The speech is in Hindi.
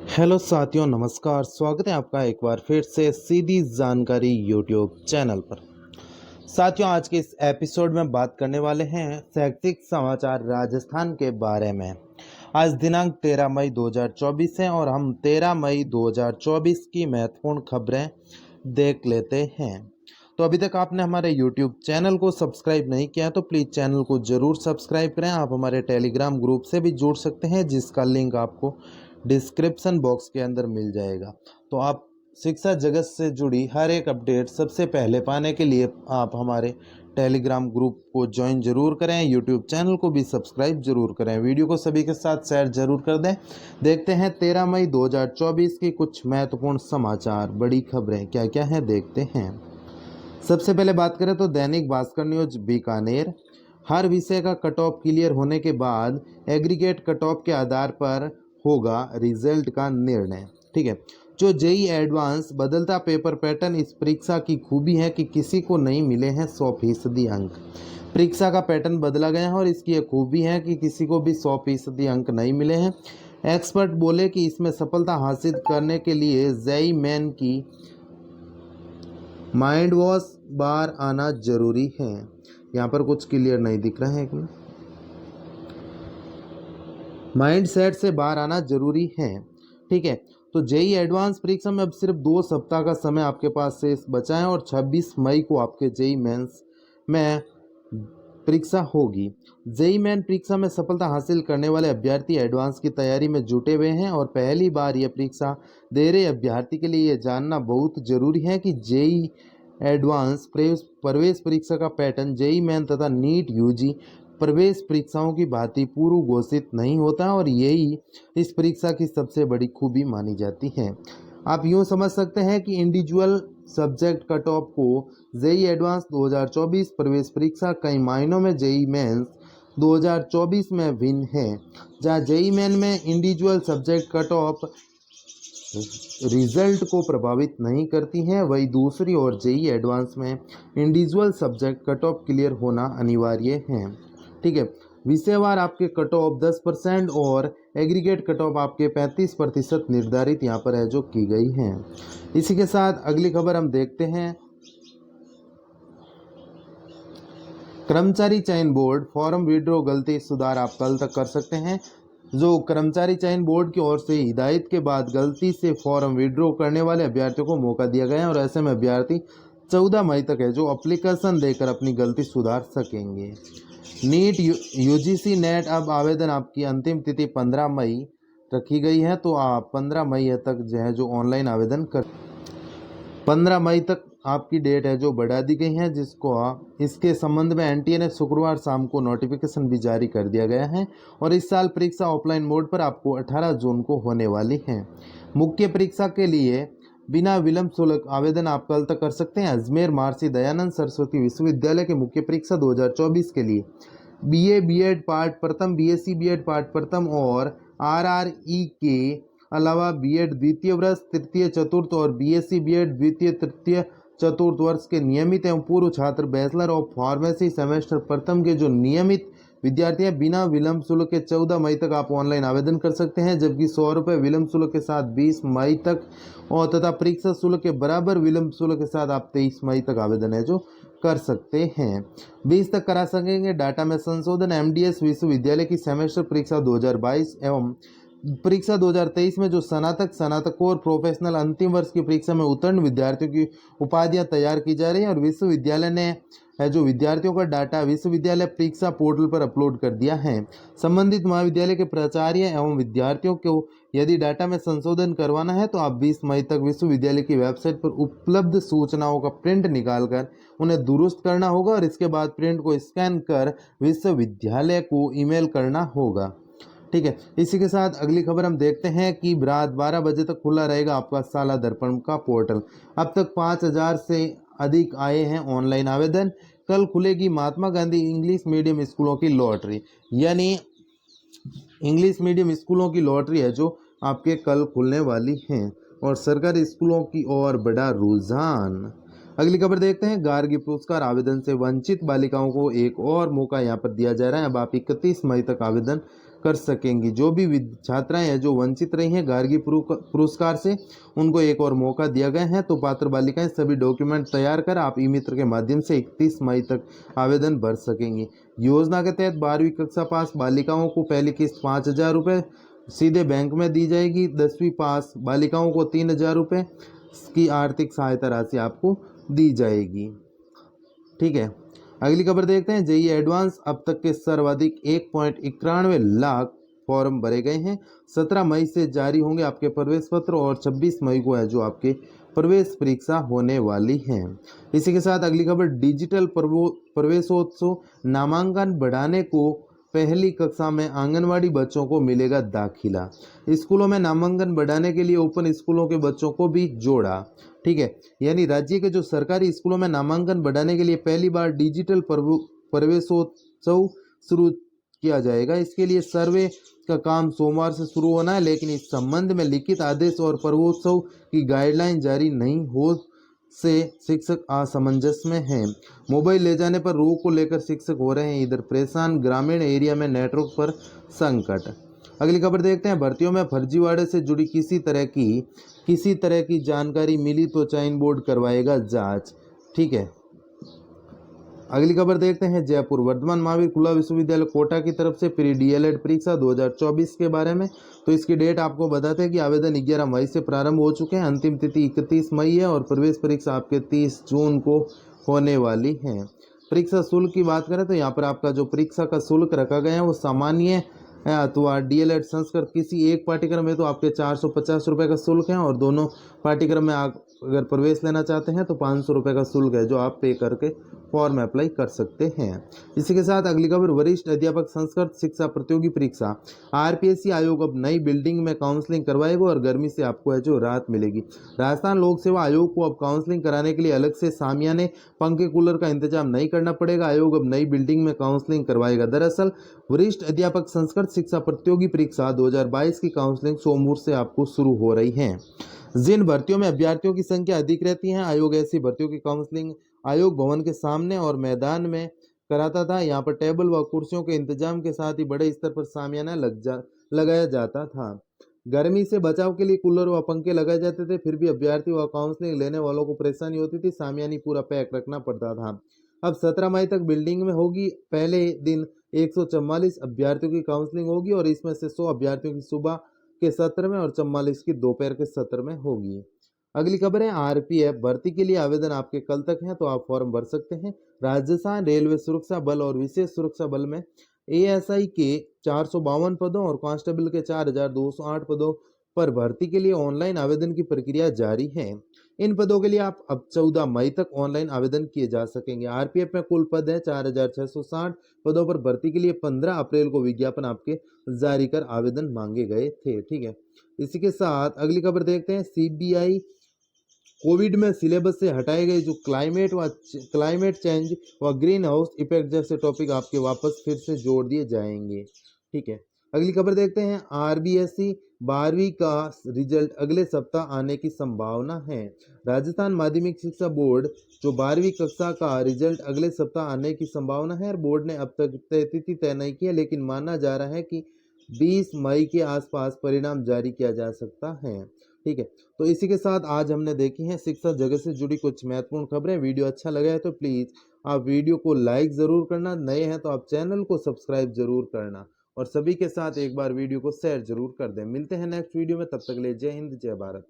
हेलो साथियों, नमस्कार। स्वागत है आपका एक बार फिर से सीधी जानकारी यूट्यूब चैनल पर। साथियों, आज के इस एपिसोड में बात करने वाले हैं शैक्षिक समाचार राजस्थान के बारे में। आज दिनांक 13 मई 2024 है और हम 13 मई 2024 की महत्वपूर्ण खबरें देख लेते हैं। तो अभी तक आपने हमारे YouTube चैनल को सब्सक्राइब नहीं किया तो प्लीज़ चैनल को ज़रूर सब्सक्राइब करें। आप हमारे टेलीग्राम ग्रुप से भी जुड़ सकते हैं, जिसका लिंक आपको डिस्क्रिप्शन बॉक्स के अंदर मिल जाएगा। तो आप शिक्षा जगत से जुड़ी हर एक अपडेट सबसे पहले पाने के लिए आप हमारे टेलीग्राम ग्रुप को ज्वाइन जरूर करें, यूट्यूब चैनल को भी सब्सक्राइब जरूर करें, वीडियो को सभी के साथ शेयर जरूर कर दें। देखते हैं 13 मई 2024 की कुछ महत्वपूर्ण समाचार, बड़ी खबरें क्या क्या हैं, देखते हैं। सबसे पहले बात करें तो दैनिक भास्कर न्यूज बीकानेर। हर विषय का कट ऑफ क्लियर होने के बाद एग्रीगेट कट ऑफ के आधार पर होगा रिजल्ट का निर्णय। ठीक है, जो जेई एडवांस बदलता पेपर पैटर्न इस परीक्षा की खूबी है कि किसी को नहीं मिले हैं 100% अंक। परीक्षा का पैटर्न बदला गया है और इसकी एक खूबी है कि किसी को भी 100% अंक नहीं मिले हैं। एक्सपर्ट बोले कि इसमें सफलता हासिल करने के लिए जेई मेन की माइंड वॉश बार आना जरूरी है। यहाँ पर कुछ क्लियर नहीं दिख रहा है कि माइंड सेट से बाहर आना जरूरी है। ठीक है, तो जेई एडवांस परीक्षा में अब सिर्फ 2 सप्ताह का समय आपके पास शेष बचा है और 26 मई को आपके जेई मेंस में परीक्षा होगी। जेई मेन परीक्षा में सफलता हासिल करने वाले अभ्यर्थी एडवांस की तैयारी में जुटे हुए हैं और पहली बार यह परीक्षा दे रहे अभ्यर्थी के लिए यह जानना बहुत जरूरी है कि जेई एडवांस प्रवेश परीक्षा का पैटर्न जेई मेन तथा नीट यूजी प्रवेश परीक्षाओं की भांति पूर्व घोषित नहीं होता और यही इस परीक्षा की सबसे बड़ी खूबी मानी जाती है। आप यूं समझ सकते हैं कि इंडिविजुअल सब्जेक्ट कट ऑफ को जेई एडवांस 2024 प्रवेश परीक्षा कई मायनों में जेई मेंस 2024 में भिन्न है। जहां जेई मेन में individual subject cut off result को प्रभावित नहीं करती है, वही दूसरी ओर जेई एडवांस में individual subject cut off clear होना अनिवार्य है। ठीक है, विषयवार आपके कट ऑफ 10% और एग्रीगेट कट ऑफ आपके 35% निर्धारित यहाँ पर है जो की गई हैं। इसी के साथ अगली खबर हम देखते हैं। कर्मचारी चयन बोर्ड फॉर्म विड्रॉ गलती सुधार आप कल तक कर सकते हैं। जो कर्मचारी चयन बोर्ड की ओर से हिदायत के बाद गलती से फॉर्म विड्रॉ करने वाले अभ्यर्थियों को मौका दिया गया है और ऐसे में अभ्यर्थी 14 मई तक है जो एप्लीकेशन देकर अपनी गलती सुधार सकेंगे। नीट यूजीसी नेट अब आवेदन आपकी अंतिम तिथि 15 मई रखी गई है, तो आप 15 मई तक जो है जो ऑनलाइन आवेदन कर 15 मई तक आपकी डेट है जो बढ़ा दी गई है, जिसको इसके संबंध में एनटीए ने शुक्रवार शाम को नोटिफिकेशन भी जारी कर दिया गया है और इस साल परीक्षा ऑफलाइन मोड पर आपको 18 जून को होने वाली है। मुख्य परीक्षा के लिए बिना विलंब शुल्क आवेदन आप कल तक कर सकते हैं। अजमेर महर्षि दयानंद सरस्वती विश्वविद्यालय के मुख्य परीक्षा 2024 के लिए बीए बीएड पार्ट प्रथम, बीएससी बीएड पार्ट प्रथम और आरआरई के अलावा बीएड द्वितीय वर्ष, तृतीय चतुर्थ और बीएससी बीएड द्वितीय तृतीय चतुर्थ वर्ष के नियमित एवं पूर्व छात्र बैचलर ऑफ फार्मेसी सेमेस्टर प्रथम के जो नियमित विद्यार्थी हैं बिना विलंब शुल्क के 14 मई तक आप ऑनलाइन आवेदन कर सकते हैं, जबकि 100 रुपये विलंब शुल्क के साथ 20 मई तक और तथा परीक्षा शुल्क के बराबर विलंब शुल्क के साथ आप 23 मई तक आवेदन है जो कर सकते हैं। 20 तक करा सकेंगे। डाटा में संशोधन एमडीएस विश्वविद्यालय की सेमेस्टर परीक्षा 2022 एवं परीक्षा 2023 में जो स्नातक और प्रोफेशनल अंतिम वर्ष की परीक्षा में उत्तीर्ण विद्यार्थियों की उपाधियां तैयार की जा रही हैं और विश्वविद्यालय ने है जो विद्यार्थियों का डाटा विश्वविद्यालय परीक्षा पोर्टल पर अपलोड कर दिया है। संबंधित महाविद्यालय के प्राचार्य एवं विद्यार्थियों को यदि डाटा में संशोधन करवाना है तो आप 20 मई तक विश्वविद्यालय की वेबसाइट पर उपलब्ध सूचनाओं का प्रिंट निकालकर उन्हें दुरुस्त करना होगा और इसके बाद प्रिंट को स्कैन कर विश्वविद्यालय को ईमेल करना होगा। ठीक है, इसी के साथ अगली खबर हम देखते हैं कि रात 12 बजे तक खुला रहेगा आपका साला दर्पण का पोर्टल। अब तक 5000 से अधिक आए हैं ऑनलाइन आवेदन। कल खुलेगी महात्मा गांधी इंग्लिश मीडियम स्कूलों की लॉटरी, यानी इंग्लिश मीडियम स्कूलों की लॉटरी है जो आपके कल खुलने वाली है और सरकारी स्कूलों की ओर बड़ा रुझान। अगली खबर देखते हैं। गार्गी पुरस्कार आवेदन से वंचित बालिकाओं को एक और मौका यहाँ पर दिया जा रहा है। अब आप 31 मई तक आवेदन कर सकेंगी। जो भी छात्राएं हैं जो वंचित रही हैं गार्गी पुरस्कार से, उनको एक और मौका दिया गया है। तो पात्र बालिकाएं सभी डॉक्यूमेंट तैयार कर आप ई मित्र के माध्यम से 31 मई तक आवेदन भर सकेंगी। योजना के तहत 12वीं कक्षा पास बालिकाओं को पहली किस्त 5,000 रुपये सीधे बैंक में दी जाएगी। 10वीं पास बालिकाओं को 3,000 रुपये की आर्थिक सहायता राशि आपको दी जाएगी। ठीक है, अगली खबर देखते हैं। जेईई एडवांस अब तक के सर्वाधिक 1.91 लाख फॉर्म भरे गए हैं। 17 मई से जारी होंगे आपके प्रवेश पत्र और 26 मई को है जो आपके प्रवेश परीक्षा होने वाली है। इसी के साथ अगली खबर, डिजिटल प्रवेशोत्सव, नामांकन बढ़ाने को पहली कक्षा में आंगनवाड़ी बच्चों को मिलेगा दाखिला। स्कूलों में नामांकन बढ़ाने के लिए ओपन स्कूलों के बच्चों को भी जोड़ा। ठीक है, यानी राज्य के जो सरकारी स्कूलों में नामांकन बढ़ाने के लिए पहली बार डिजिटल प्रवेशोत्सव शुरू किया जाएगा। इसके लिए सर्वे का काम सोमवार से शुरू होना है, लेकिन इस संबंध में लिखित आदेश और प्रवेशोत्सव की गाइडलाइन जारी नहीं हो से शिक्षक असमंजस में हैं। मोबाइल ले जाने पर रोक को लेकर शिक्षक हो रहे हैं इधर परेशान। ग्रामीण एरिया में नेटवर्क पर संकट। अगली खबर देखते हैं। भर्तियों में फर्जीवाड़े से जुड़ी किसी तरह की जानकारी मिली तो चयन बोर्ड करवाएगा जांच। ठीक है, अगली खबर देखते हैं। जयपुर वर्धमान महावीर खुला विश्वविद्यालय कोटा की तरफ से प्री डीएलएड परीक्षा 2024 के बारे में। तो इसकी डेट आपको बताते हैं कि आवेदन 11 मई से प्रारंभ हो चुके हैं। अंतिम तिथि 31 मई है और प्रवेश परीक्षा आपके 30 जून को होने वाली है। परीक्षा शुल्क की बात करें तो यहाँ पर आपका जो परीक्षा का शुल्क रखा गया है वो सामान्य अथवा डीएलएड संस्कृत किसी एक पाठ्यक्रम में तो आपके 450 रुपये का शुल्क है और दोनों पाठ्यक्रम में आप अगर प्रवेश लेना चाहते हैं तो 500 रुपये का शुल्क है जो आप पे करके फॉर्म अप्लाई कर सकते हैं। इसी के साथ अगली खबर, वरिष्ठ अध्यापक संस्कृत शिक्षा प्रतियोगी परीक्षा। आरपीएससी आयोग अब नई बिल्डिंग में काउंसलिंग करवाएगा और गर्मी से आपको है जो राहत मिलेगी। राजस्थान लोक सेवा आयोग को अब काउंसलिंग कराने के लिए अलग से सामियाने, पंखे, कूलर का इंतजाम नहीं करना पड़ेगा। आयोग अब नई बिल्डिंग में काउंसलिंग करवाएगा। दरअसल वरिष्ठ अध्यापक संस्कृत शिक्षा प्रतियोगी परीक्षा 2022 की काउंसलिंग सोमवार से आपको शुरू हो रही है। जिन भर्तियों में अभ्यर्थियों की संख्या अधिक रहती है, आयोग ऐसी भर्तियों की काउंसलिंग आयोग भवन के सामने और मैदान में कराता था। यहाँ पर टेबल व कुर्सियों के इंतजाम के साथ ही बड़े स्तर पर सामियाना लगाया जाता था। गर्मी से बचाव के लिए कूलर व पंखे लगाए जाते थे, फिर भी अभ्यर्थी व काउंसलिंग लेने वालों को परेशानी होती थी। सामियानी पूरा पैक रखना पड़ता था। अब 17 मई तक बिल्डिंग में होगी। पहले दिन 144 अभ्यर्थियों की काउंसलिंग होगी और इसमें से 100 अभ्यर्थियों की सुबह के सत्र में और 44 की दोपहर के सत्र में होगी। अगली खबर है, आरपीएफ भर्ती के लिए आवेदन आपके कल तक है तो आप फॉर्म भर सकते हैं। राजस्थान रेलवे सुरक्षा बल और विशेष सुरक्षा बल में एएसआई के 452 पदों और कांस्टेबल के 4,208 पदों पर भर्ती के लिए ऑनलाइन आवेदन की प्रक्रिया जारी है। इन पदों के लिए आप अब 14 मई तक ऑनलाइन आवेदन किए जा सकेंगे। आरपीएफ में कुल पद है 4,660 पदों पर भर्ती के लिए 15 अप्रैल को विज्ञापन आपके जारी कर आवेदन मांगे गए थे। ठीक है, इसी के साथ अगली खबर देखते हैं। सीबीआई कोविड में सिलेबस से हटाए गए जो क्लाइमेट चेंज व ग्रीन हाउस इफेक्ट जैसे टॉपिक आपके वापस फिर से जोड़ दिए जाएंगे। ठीक है, अगली खबर देखते हैं। आरबीएसई 12वीं का रिजल्ट अगले सप्ताह आने की संभावना है। राजस्थान माध्यमिक शिक्षा बोर्ड जो 12वीं कक्षा का रिजल्ट अगले सप्ताह आने की संभावना है। बोर्ड ने अब तक तिथि तय नहीं की है, लेकिन माना जा रहा है कि 20 मई के आसपास परिणाम जारी किया जा सकता है। ठीक है, तो इसी के साथ आज हमने देखी है शिक्षा जगत से जुड़ी कुछ महत्वपूर्ण खबरें। वीडियो अच्छा लगा है तो प्लीज़ आप वीडियो को लाइक ज़रूर करना, नए हैं तो आप चैनल को सब्सक्राइब जरूर करना और सभी के साथ एक बार वीडियो को शेयर जरूर कर दें। मिलते हैं नेक्स्ट वीडियो में, तब तक के लिए जय हिंद जय भारत।